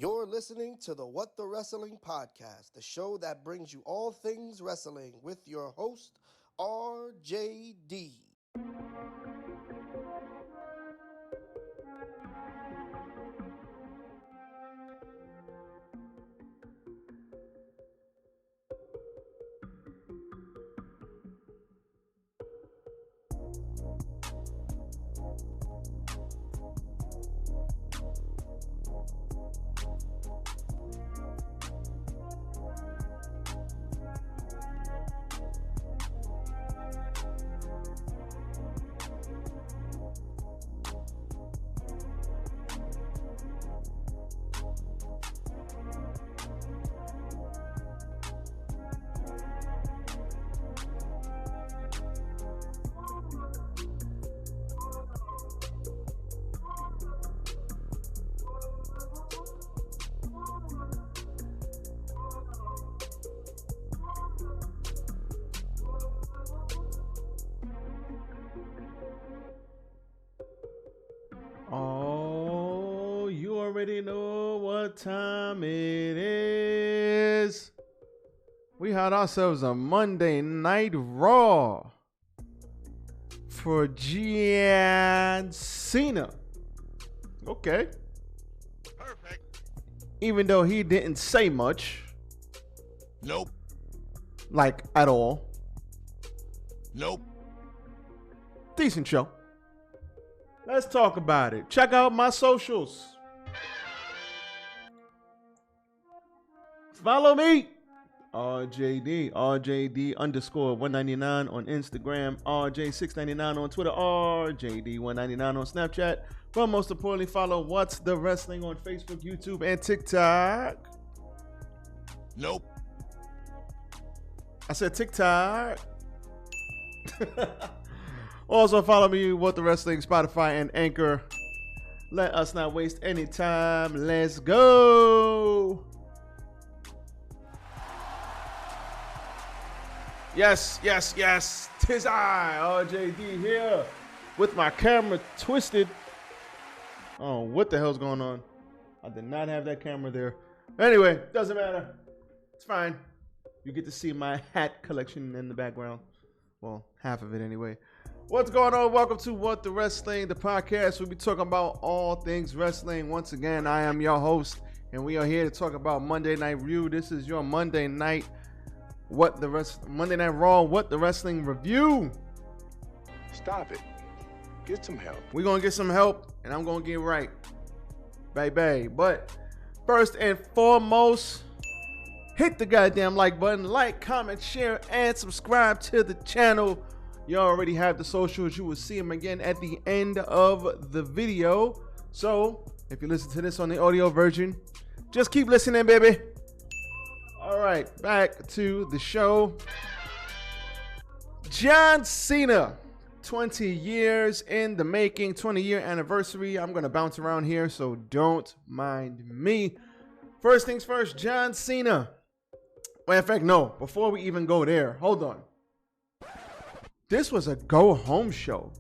You're listening to the What the Wrestling Podcast, the show that brings you all things wrestling with your host, RJD. Oh, you already know what time it is. We had ourselves a Monday Night Raw for John Cena. Okay. Perfect. Even though he didn't say much. Nope. Like, at all. Nope. Decent show. Let's talk about it. Check out my socials. Follow me. RJD underscore 199 on Instagram. RJ699 on Twitter. RJD199 on Snapchat. But most importantly, follow What's the Wrestling on Facebook, YouTube, and TikTok. Nope. I said TikTok. Also, follow me, What the Wrestling, Spotify, and Anchor. Let us not waste any time. Let's go. Yes. Tis I, RJD here, with my camera twisted. Oh, what the hell's going on? I did not have that camera there. Anyway, doesn't matter. It's fine. You get to see my hat collection in the background. Well, half of it anyway. What's going on? Welcome to What the Wrestling, the podcast. We'll be talking about all things wrestling. Once again, I am your host, and we are here to talk about Monday Night Review. This is your Monday Night Monday Night Raw, What the Wrestling review. Stop it. Get some help. We're going to get some help, and I'm going to get right. Baby. But first and foremost, hit the goddamn like button. Like, comment, share, and subscribe to the channel. You already have the socials. You will see them again at the end of the video. So, if you listen to this on the audio version, just keep listening, baby. All right, back to the show. John Cena, 20 years in the making, 20-year anniversary. I'm going to bounce around here, so don't mind me. First things first, John Cena. Well, in fact, no. Before we even go there, hold on. This was a go-home show.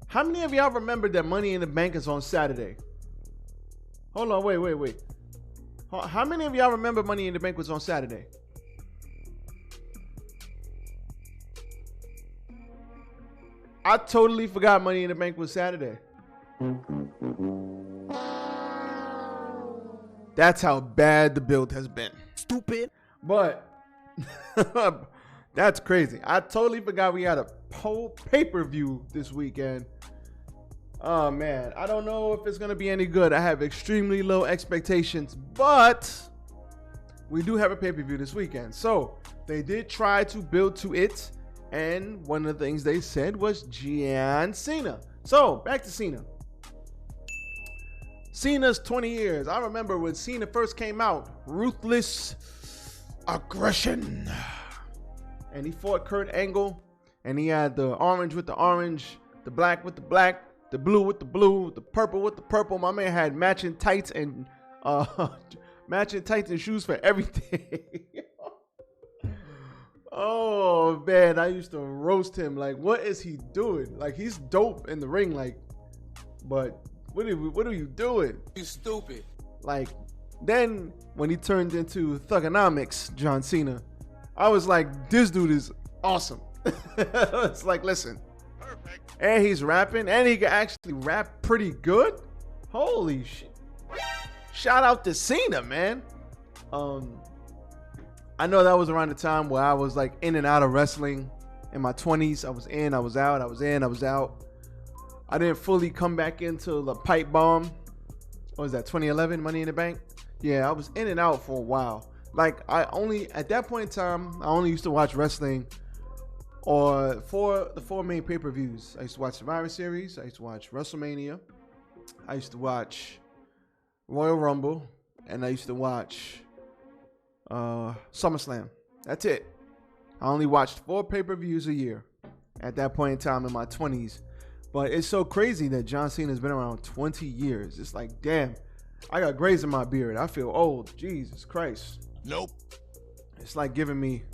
How many of y'all remember that Money in the Bank is on Saturday? Hold on, wait. How many of y'all remember Money in the Bank was on Saturday? I totally forgot Money in the Bank was Saturday. That's how bad the build has been. Stupid. But that's crazy. I totally forgot we had a pay-per-view this weekend. Oh, man. I don't know if it's going to be any good. I have extremely low expectations, but we do have a pay-per-view this weekend. So they did try to build to it, and one of the things they said was John Cena. So back to Cena. Cena's 20 years. I remember when Cena first came out, ruthless aggression. And he fought Kurt Angle, and he had the orange with the orange, the black with the black, the blue with the blue, the purple with the purple. My man had matching tights and shoes for everything. Oh man, I used to roast him. Like, what is he doing? Like, he's dope in the ring, like, but what are you doing? You stupid. Like, Then when he turned into Thugonomics, John Cena, I was like, this dude is awesome. It's like, listen. Perfect. And he's rapping, and he can actually rap pretty good. Holy shit. Shout out to Cena, man. I know that was around the time where I was like in and out of wrestling in my 20s. I was in, I was out, I was in, I was out. I didn't fully come back into the pipe bomb. What was that, 2011, Money in the Bank? Yeah, I was in and out for a while. Like, at that point in time, I only used to watch wrestling or the four main pay-per-views. I used to watch Survivor Series. I used to watch WrestleMania. I used to watch Royal Rumble. And I used to watch SummerSlam. That's it. I only watched 4 pay-per-views a year at that point in time in my 20s. But it's so crazy that John Cena has been around 20 years. It's like, damn, I got grays in my beard. I feel old. Jesus Christ. Nope. It's like giving me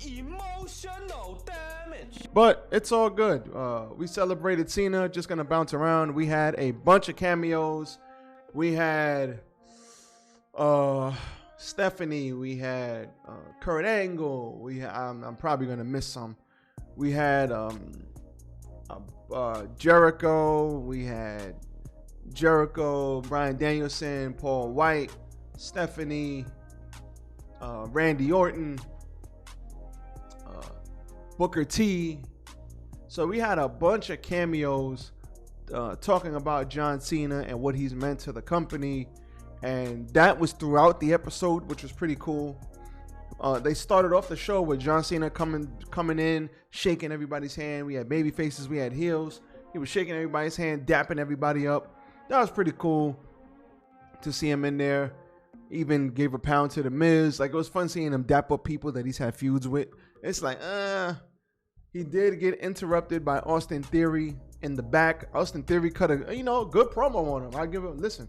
emotional damage. But it's all good. We celebrated Cena. Just going to bounce around. We had a bunch of cameos. We had Stephanie. We had Kurt Angle. I'm probably going to miss some. We had Jericho. We had Jericho, Bryan Danielson, Paul White, Stephanie, Randy Orton, Booker T. So we had a bunch of cameos talking about John Cena and what he's meant to the company. And that was throughout the episode, which was pretty cool. They started off the show with John Cena coming in, shaking everybody's hand. We had baby faces, we had heels. He was shaking everybody's hand, dapping everybody up. That was pretty cool to see him in there. Even gave a pound to The Miz. Like, it was fun seeing him dap up people that he's had feuds with. It's like, he did get interrupted by Austin Theory in the back. Austin Theory cut a good promo on him. I give him, listen.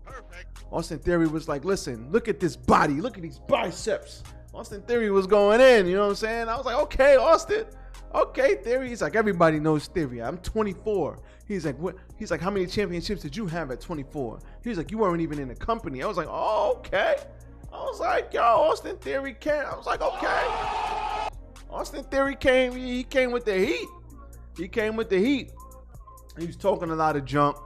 Perfect. Austin Theory was like, listen, look at this body. Look at these biceps. Austin Theory was going in, you know what I'm saying? I was like, okay, Austin. Okay, Theory. He's like, everybody knows Theory. I'm 24. He's like, what? He's like, how many championships did you have at 24? He's like, you weren't even in the company. I was like, oh, okay. I was like, yo, Austin Theory came. I was like, okay. Austin Theory came. He came with the heat. He came with the heat. He was talking a lot of junk,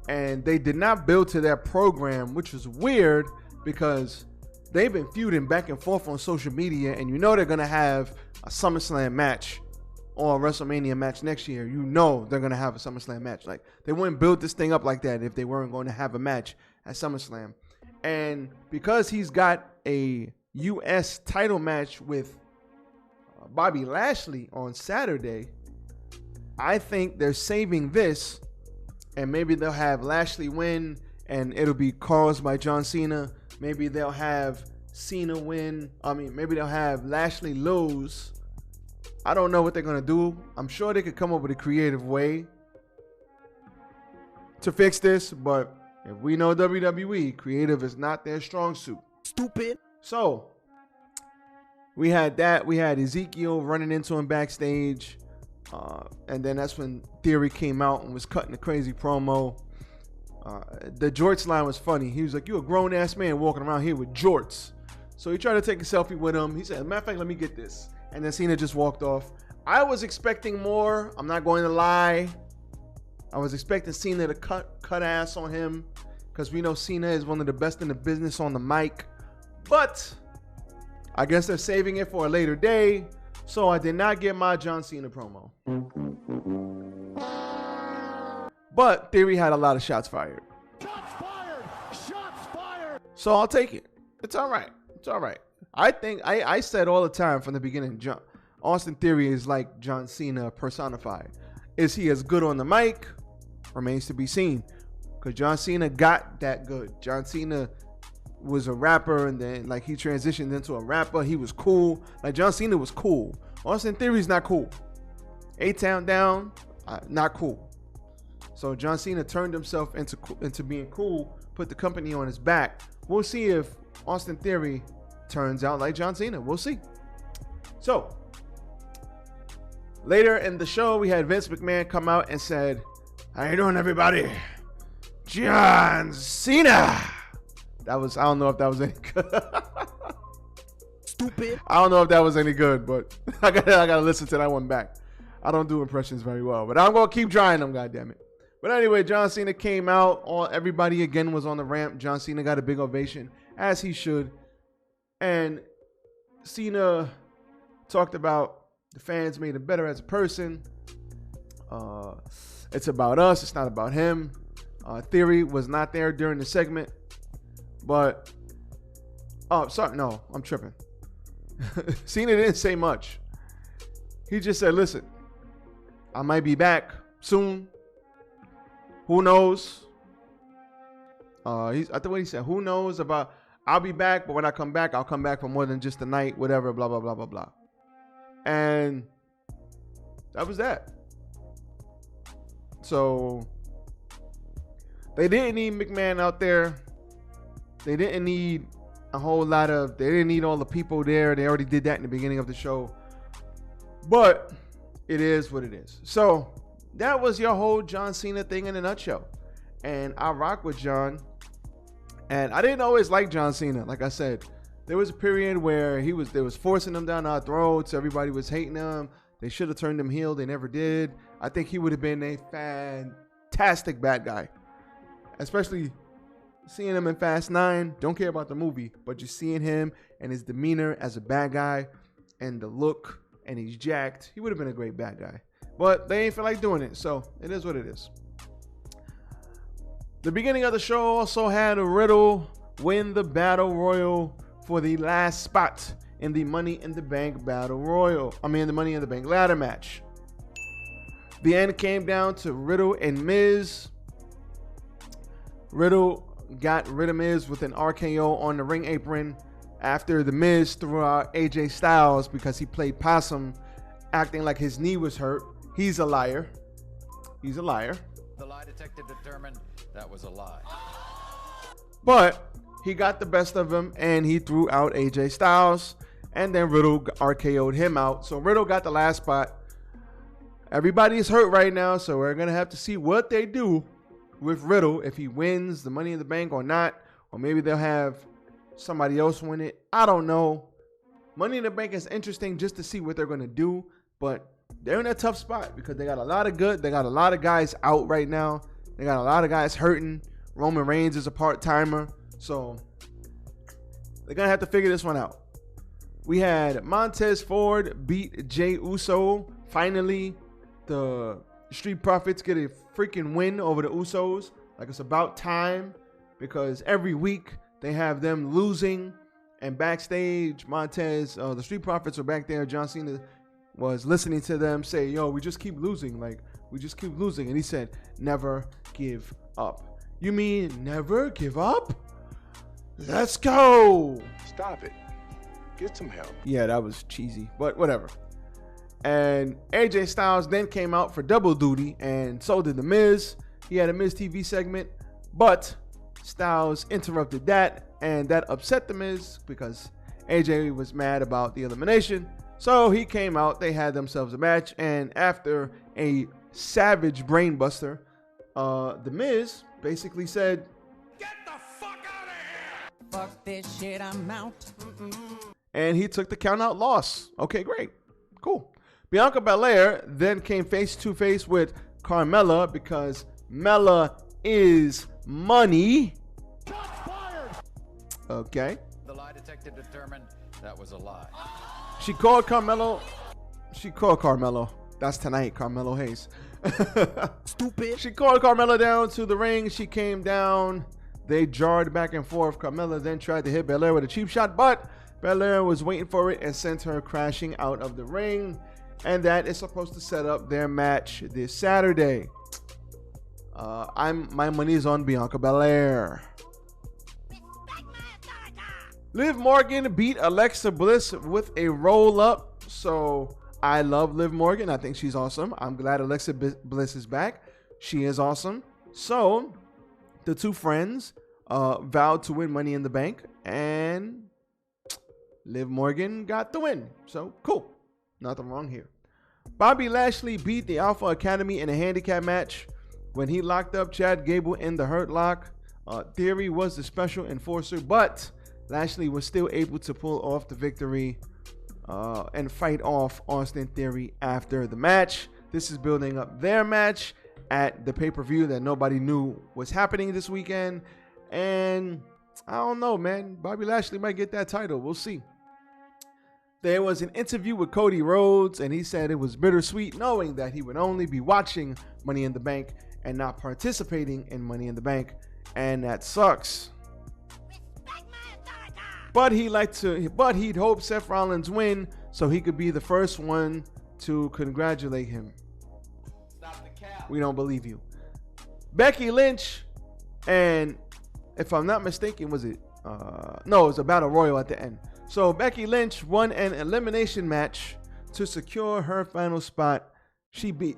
and they did not build to that program, which was weird because they've been feuding back and forth on social media, and you know they're going to have a SummerSlam match or a WrestleMania match next year. You know they're going to have a SummerSlam match. Like, they wouldn't build this thing up like that if they weren't going to have a match at SummerSlam. And because he's got a U.S. title match with Bobby Lashley on Saturday, I think they're saving this, and maybe they'll have Lashley win, and it'll be caused by John Cena. Maybe they'll have Cena win. Maybe they'll have Lashley lose. I don't know what they're going to do. I'm sure they could come up with a creative way to fix this, but if we know WWE, creative is not their strong suit. Stupid. So, we had that. We had Ezekiel running into him backstage. And then that's when Theory came out and was cutting a crazy promo. The jorts line was funny. He was like, you a grown-ass man walking around here with jorts. So he tried to take a selfie with him. He said, matter of fact, let me get this. And then Cena just walked off. I was expecting more. I'm not going to lie. I was expecting Cena to cut ass on him, because we know Cena is one of the best in the business on the mic. But I guess they're saving it for a later day. So I did not get my John Cena promo. But Theory had a lot of shots fired. Shots fired. Shots fired. So I'll take it. It's all right. It's all right. I think I said all the time from the beginning, Austin Theory is like John Cena personified. Is he as good on the mic? Remains to be seen. Because John Cena got that good. John Cena was a rapper, and then like he transitioned into a rapper. He was cool. Like, John Cena was cool. Austin Theory's not cool. A-Town down, not cool. So John Cena turned himself into being cool, put the company on his back. We'll see if Austin Theory turns out like John Cena. We'll see. So later in the show, we had Vince McMahon come out and said, how you doing, everybody? John Cena. I don't know if that was any good. Stupid. I don't know if that was any good, but I gotta listen to that one back. I don't do impressions very well, but I'm gonna keep trying them, goddammit. But anyway, John Cena came out. Everybody again was on the ramp. John Cena got a big ovation, as he should. And Cena talked about the fans made him better as a person. It's about us. It's not about him. Theory was not there during the segment. But, sorry, no, I'm tripping. Cena didn't say much. He just said, listen, I might be back soon. Who knows? I think what he said, who knows about, I'll be back, but when I come back, I'll come back for more than just a night, whatever, blah, blah, blah, blah, blah. And that was that. So they didn't need McMahon out there. They didn't need they didn't need all the people there. They already did that in the beginning of the show. But it is what it is. So that was your whole John Cena thing in a nutshell. And I rock with John. And I didn't always like John Cena. Like I said, there was a period where they was forcing him down our throats. Everybody was hating him. They should have turned him heel. They never did. I think he would have been a fantastic bad guy. Especially seeing him in Fast 9. Don't care about the movie, but just seeing him and his demeanor as a bad guy and the look, and he's jacked. He would have been a great bad guy. But they ain't feel like doing it, so it is what it is. The beginning of the show also had a Riddle win the Battle Royal for the last spot in the Money in the Bank Battle Royal. The Money in the Bank ladder match. The end came down to Riddle and Miz. Riddle got rid of Miz with an RKO on the ring apron after the Miz threw out AJ Styles because he played possum, acting like his knee was hurt. He's a liar. He's a liar. The lie detector determined that was a lie. But he got the best of him and he threw out AJ Styles, and then Riddle RKO'd him out. So Riddle got the last spot. Everybody's hurt right now, so we're going to have to see what they do with Riddle, if he wins the Money in the Bank or not, or maybe they'll have somebody else win it. I don't know. Money in the Bank is interesting just to see what they're going to do, but they're in a tough spot because they got a lot of guys out right now. They got a lot of guys hurting. Roman Reigns is a part-timer, so they're going to have to figure this one out. We had Montez Ford beat Jey Uso. Finally, the Street Profits get a freaking win over the Usos. Like, it's about time, because every week they have them losing, and backstage Montez, the Street Profits were back there. John Cena was listening to them say, yo, we just keep losing. Like, we just keep losing. And he said, never give up. You mean never give up? Let's go. Stop it. Get some help. Yeah, that was cheesy, but whatever. And AJ Styles then came out for double duty, and so did The Miz. He had a Miz TV segment, but Styles interrupted that, and that upset The Miz because AJ was mad about the elimination. So he came out, they had themselves a match, and after a savage brainbuster, The Miz basically said, Get the fuck out of here! Fuck this shit, I'm out. And he took the count out loss. Okay, great. Cool. Bianca Belair then came face to face with Carmella because Mella is money. Shots fired! Okay. The lie detector determined that was a lie. She called Carmelo. That's tonight, Carmelo Hayes. Stupid. She called Carmella down to the ring. She came down. They jarred back and forth. Carmella then tried to hit Belair with a cheap shot, but Belair was waiting for it and sent her crashing out of the ring. And that is supposed to set up their match this Saturday. My money is on Bianca Belair. Liv Morgan beat Alexa Bliss with a roll up. So I love Liv Morgan. I think she's awesome. I'm glad Alexa Bliss is back. She is awesome. So the two friends vowed to win Money in the Bank, and Liv Morgan got the win. So cool. Nothing wrong here. Bobby Lashley beat the Alpha Academy in a handicap match when he locked up Chad Gable in the Hurt Lock. Theory was the special enforcer, but Lashley was still able to pull off the victory and fight off Austin Theory after the match. This is building up their match at the pay-per-view that nobody knew was happening this weekend. And I don't know, man. Bobby Lashley might get that title. We'll see. There was an interview with Cody Rhodes, and he said it was bittersweet knowing that he would only be watching Money in the Bank and not participating in Money in the Bank. And that sucks. But he'd hope Seth Rollins win so he could be the first one to congratulate him. We don't believe you. Becky Lynch, and if I'm not mistaken, was it? No, it was a battle royal at the end. So Becky Lynch won an elimination match to secure her final spot. She beat,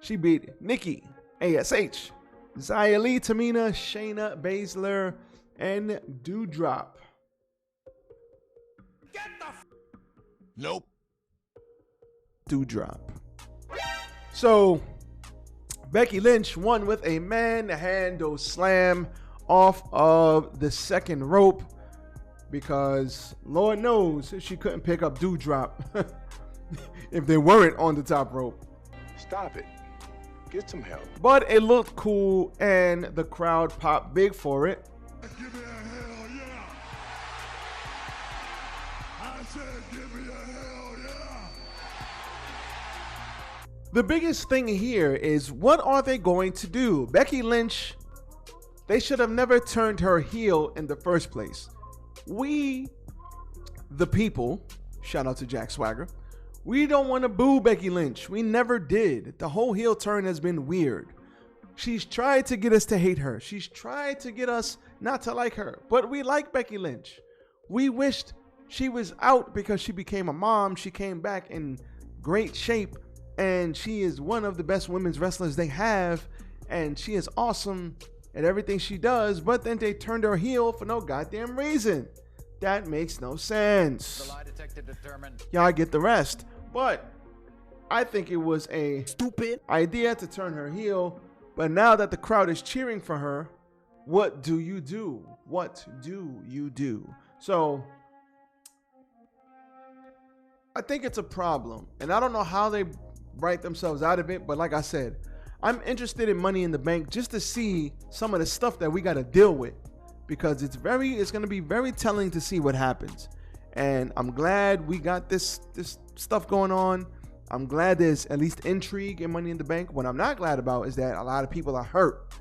she beat Nikki, ASH, Xia Li, Tamina, Shayna Baszler, and Doudrop. Nope. Doudrop. So Becky Lynch won with a manhandle slam off of the second rope because Lord knows she couldn't pick up Doudrop if they weren't on the top rope. Stop it. Get some help. But it looked cool and the crowd popped big for it. Give me a hell yeah. I said give me a hell yeah. The biggest thing here is, what are they going to do? Becky Lynch, they should have never turned her heel in the first place. We, the people, shout out to Jack Swagger, we don't want to boo Becky Lynch. We never did. The whole heel turn has been weird. She's tried to get us to hate her. She's tried to get us not to like her. But we like Becky Lynch. We wished she was out because she became a mom. She came back in great shape. And she is one of the best women's wrestlers they have. And she is awesome at everything she does. But then they turned her heel for no goddamn reason. That makes no sense. The lie detector determined. Y'all get the rest. But I think it was a Stupid. idea to turn her heel. But now that the crowd is cheering for her, what do you do? What do you do? So I think it's a problem. And I don't know how they write themselves out of it. But like I said, I'm interested in Money in the Bank just to see some of the stuff that we got to deal with. Because it's going to be very telling to see what happens. And I'm glad we got this stuff going on. I'm glad there's at least intrigue in Money in the Bank. What I'm not glad about is that a lot of people are hurt.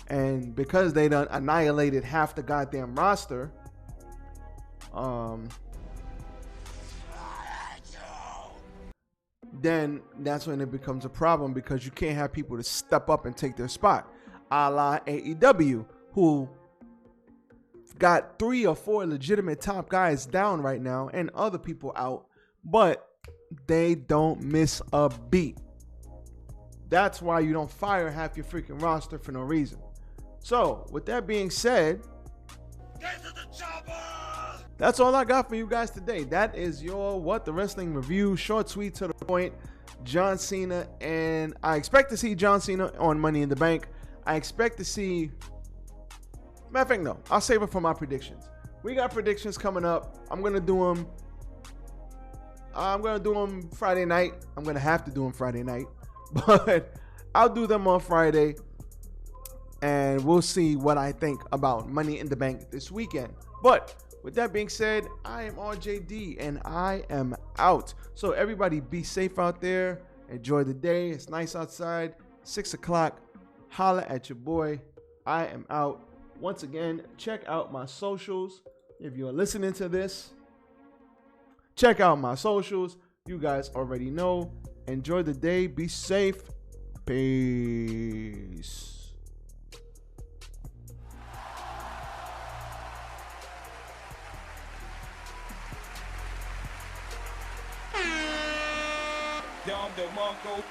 And because they done annihilated half the goddamn roster, then that's when it becomes a problem, because you can't have people to step up and take their spot. A la AEW, who got 3 or 4 legitimate top guys down right now and other people out, but they don't miss a beat. That's why you don't fire half your freaking roster for no reason. So, with that being said, Get to the chopper! that's all I got for you guys today. That is your What the Wrestling review. Short, sweet, to the point. John Cena, and I expect to see John Cena on Money in the Bank. I expect to see... Matter of fact, no. I'll save it for my predictions. We got predictions coming up. I'm going to do them Friday night. I'm going to have to do them Friday night. But I'll do them on Friday. And we'll see what I think about Money in the Bank this weekend. But with that being said, I am RJD and I am out. So everybody be safe out there. Enjoy the day. It's nice outside. 6 o'clock. Holla at your boy. I am out. Once again, check out my socials. If you're listening to this, check out my socials. You guys already know. Enjoy the day. Be safe. Peace. Down the Mongo.